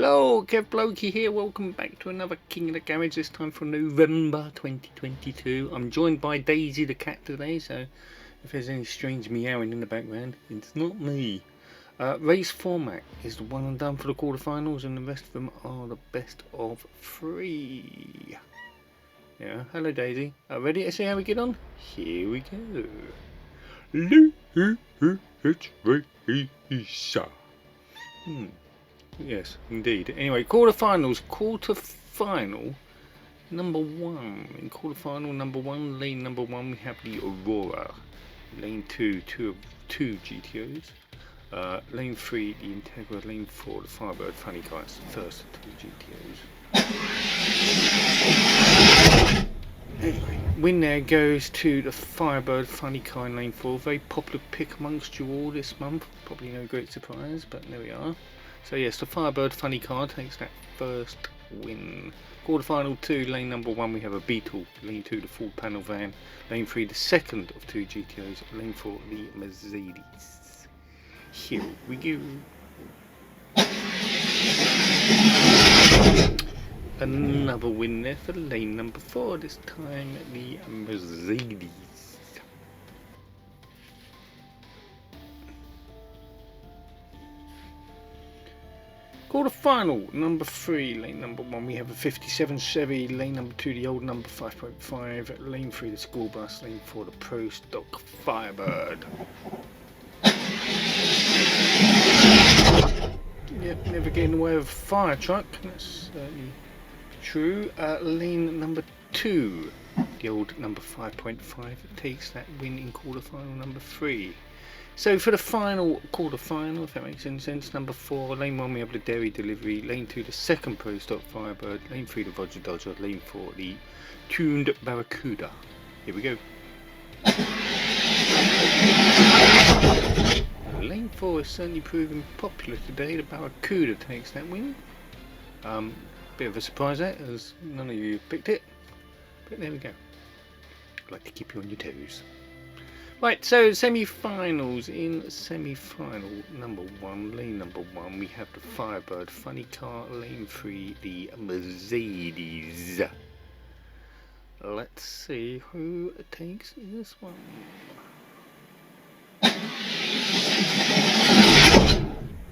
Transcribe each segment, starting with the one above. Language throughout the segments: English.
Hello, Kev Blokey here. Welcome back to another King of the Garage, this time for November 2022. I'm joined by Daisy the cat today, so if there's any strange meowing in the background, it's not me. Race format is the one and done for the quarterfinals, and the rest of them are the best of 3. Yeah, hello Daisy. Ready to see how we get on? Here we go. It's race. Yes, indeed. Anyway, quarterfinals. Quarterfinal number 1. In quarterfinal number 1, lane number 1, we have the Aurora. Lane 2, two GTOs. Lane 3, the Integra. Lane 4, the Firebird Funny Car. It's the first of 2 GTOs. Anyway, win there goes to the Firebird Funny Car in lane 4. Very popular pick amongst you all this month. Probably no great surprise, but there we are. So yes, the Firebird Funny Car takes that first win. Quarterfinal 2, lane number 1, we have a Beetle. Lane 2, the full panel van. Lane 3, the second of 2 GTOs. Lane 4, the Mercedes. Here we go. Another win there for lane number 4, this time the Mercedes. Quarterfinal number 3, lane number 1, we have a 57 Chevy. Lane number 2, the old number 5.5. Lane 3, the school bus. Lane 4, the Pro Stock Firebird. Yep, never getting away with a fire truck. That's certainly true. Lane number 2, the old number 5.5, takes that win in quarterfinal number 3. So for the final quarterfinal, if that makes any sense, number 4, lane 1 we have the Dairy Delivery, lane 2 the second Pro Stock Firebird, lane 3 the Roger Dodger, lane 4 the tuned Barracuda. Here we go. Lane 4 is certainly proving popular today. The Barracuda takes that win. Bit of a surprise there, as none of you picked it, but there we go. I'd like to keep you on your toes. Right, so semi-finals. In semi-final number 1, lane number 1, we have the Firebird Funny Car. Lane 3, the Mercedes. Let's see who takes this one.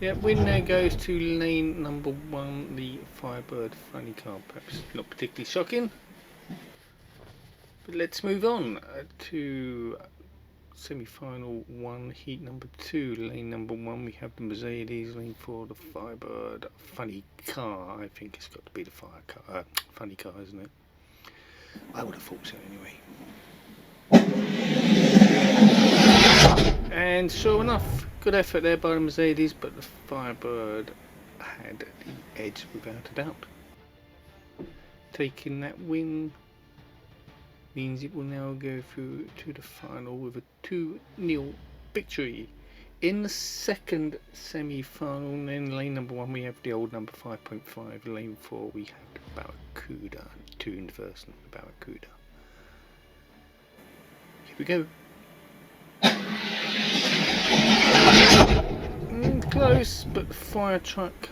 Yep, win there goes to lane number 1, the Firebird Funny Car. Perhaps not particularly shocking. But let's move on to semi-final 1, heat number 2, lane number 1, we have the Mercedes. Lane 4, the Firebird Funny Car. I think it's got to be the Funny Car, isn't it? I would have thought so anyway. And sure enough, good effort there by the Mercedes, but the Firebird had the edge without a doubt. Taking that win means it will now go through to the final with a 2-0 victory. In the second semi-final, in lane number 1, we have the old number 5.5. Lane 4, we have the Barracuda, tuned version of the Barracuda. Here we go. Close, but the fire truck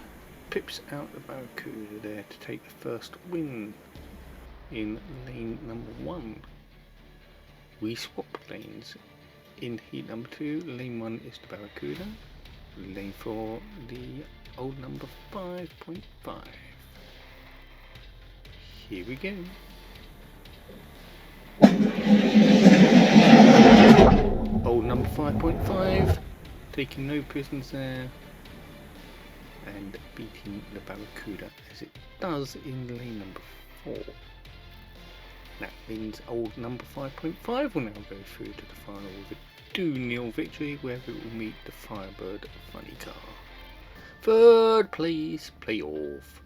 pips out the Barracuda there to take the first win. In lane number 1, we swap lanes. In heat number 2, lane 1 is the Barracuda, lane 4 the old number 5.5. Here we go. Old number 5.5 taking no prisoners there and beating the Barracuda as it does in lane number 4. That means old number 5.5 will now go through to the final with a 2-0 victory, where it will meet the Firebird Funny Car. Third place playoff.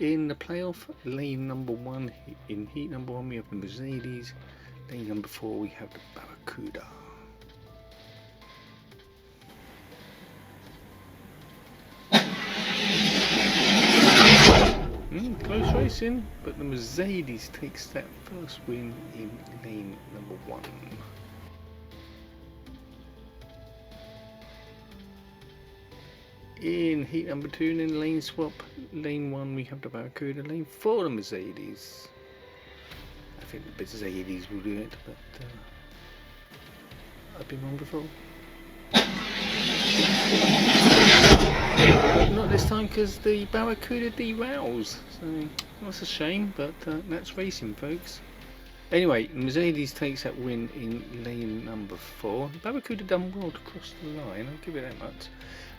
In the playoff, lane number 1, in heat number 1 we have the Mercedes, lane number 4 we have the Barracuda. Close racing, but the Mercedes takes that first win in lane number 1. in heat number 2, and then lane swap. Lane 1 we have the Barracuda, lane 4 the Mercedes. I think the Mercedes will do it, but I've been wrong before. But not this time, because the Barracuda derails, so that's a shame, but that's racing, folks. Anyway, Mercedes takes that win in lane number 4. Barracuda done well to cross the line, I'll give it that much.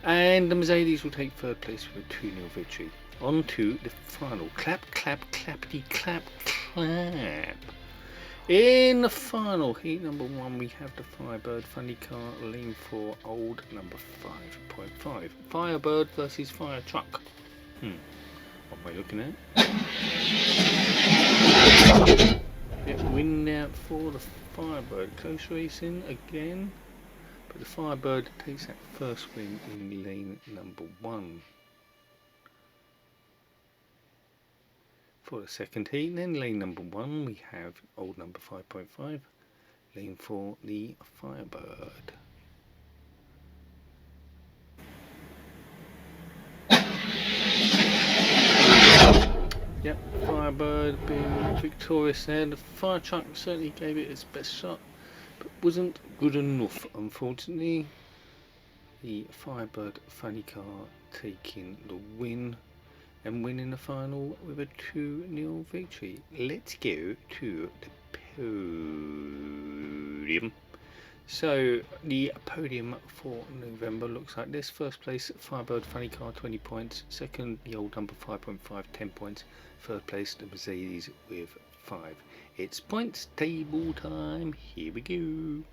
And the Mercedes will take 3rd place with a 2-0 victory. On to the final. Clap, clap, clappity, clap, clap. In the final, heat number 1, we have the Firebird Funny Car, lane 4, old number 5.5. Firebird versus Fire Truck. What am I looking at? Yep, win out for the Firebird. Close racing again. But the Firebird takes that first win in lane number 1. For the second heat, and then lane number 1 we have old number 5.5, lane 4 the Firebird. Yep, Firebird being victorious there. The Fire Truck certainly gave it its best shot, but wasn't good enough, unfortunately. The Firebird Funny Car taking the win and winning the final with a 2-0 victory. Let's go to the podium. So the podium for November looks like this. First place, Firebird Funny Car, 20 points. Second, the old number 5.5, 10 points. Third place, the Mercedes with 5. It's points table time. Here we go.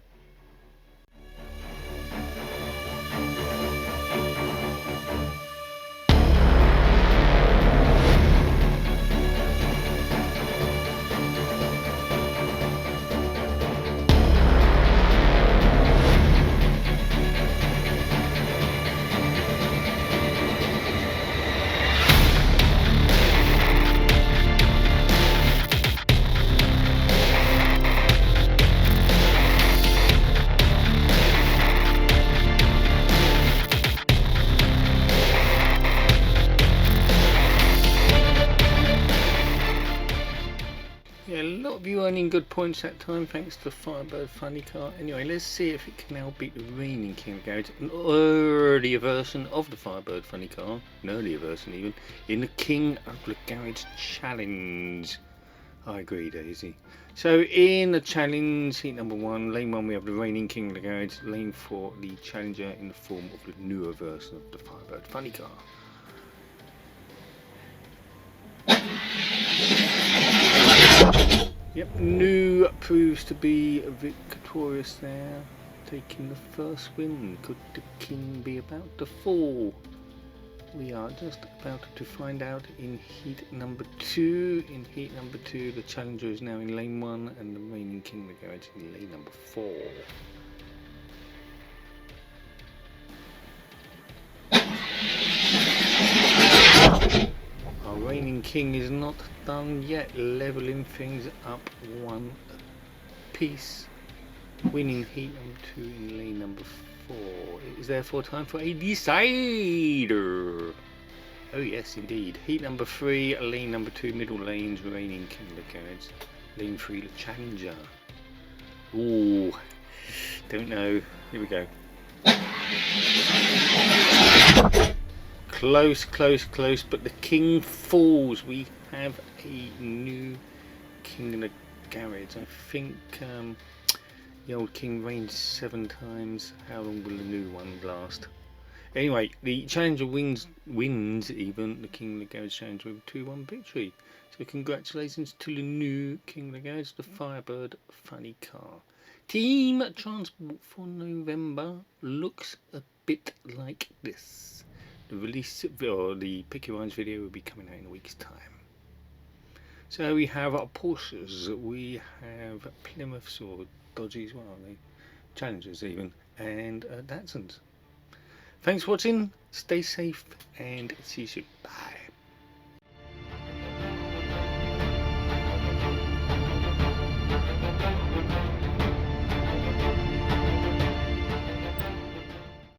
Yeah, a lot of you earning good points that time thanks to Firebird Funny Car. Anyway, let's see if it can now beat the reigning King of the Garage, an earlier version of the Firebird Funny Car, an earlier version even, in the King of the Garage Challenge. I agree, Daisy. So in the challenge, heat number 1, lane 1 we have the reigning King of the Garage, lane 4 the Challenger in the form of the newer version of the Firebird Funny Car. Yep, new proves to be victorious there, taking the first win. Could the king be about to fall? We are just about to find out in heat number 2. In heat number 2, the Challenger is now in lane 1 and the reigning King of the Garage in lane number 4. Our reigning king is not done yet, leveling things up 1 piece, winning heat number 2 in lane number 4. It is therefore time for a decider. Oh yes, indeed. Heat number 3, lane number 2, middle lanes, reigning king of the garage. Lane 3, the Challenger. Ooh, don't know. Here we go. Close, close, close, but the king falls. We have a new king in the garage. I think the old king reigned 7 times. How long will the new one last? Anyway, the Challenger wins even the King of the Garage Challenger with a 2-1 victory. So congratulations to the new King of the Garage, the Firebird Funny Car. Team transport for November looks a bit like this. The release or the Pick Your Minds video will be coming out in a week's time. So we have our Porsches, we have Plymouths or Dodges, well, they Challengers even, and Datsuns. Thanks for watching, stay safe, and see you soon. Bye.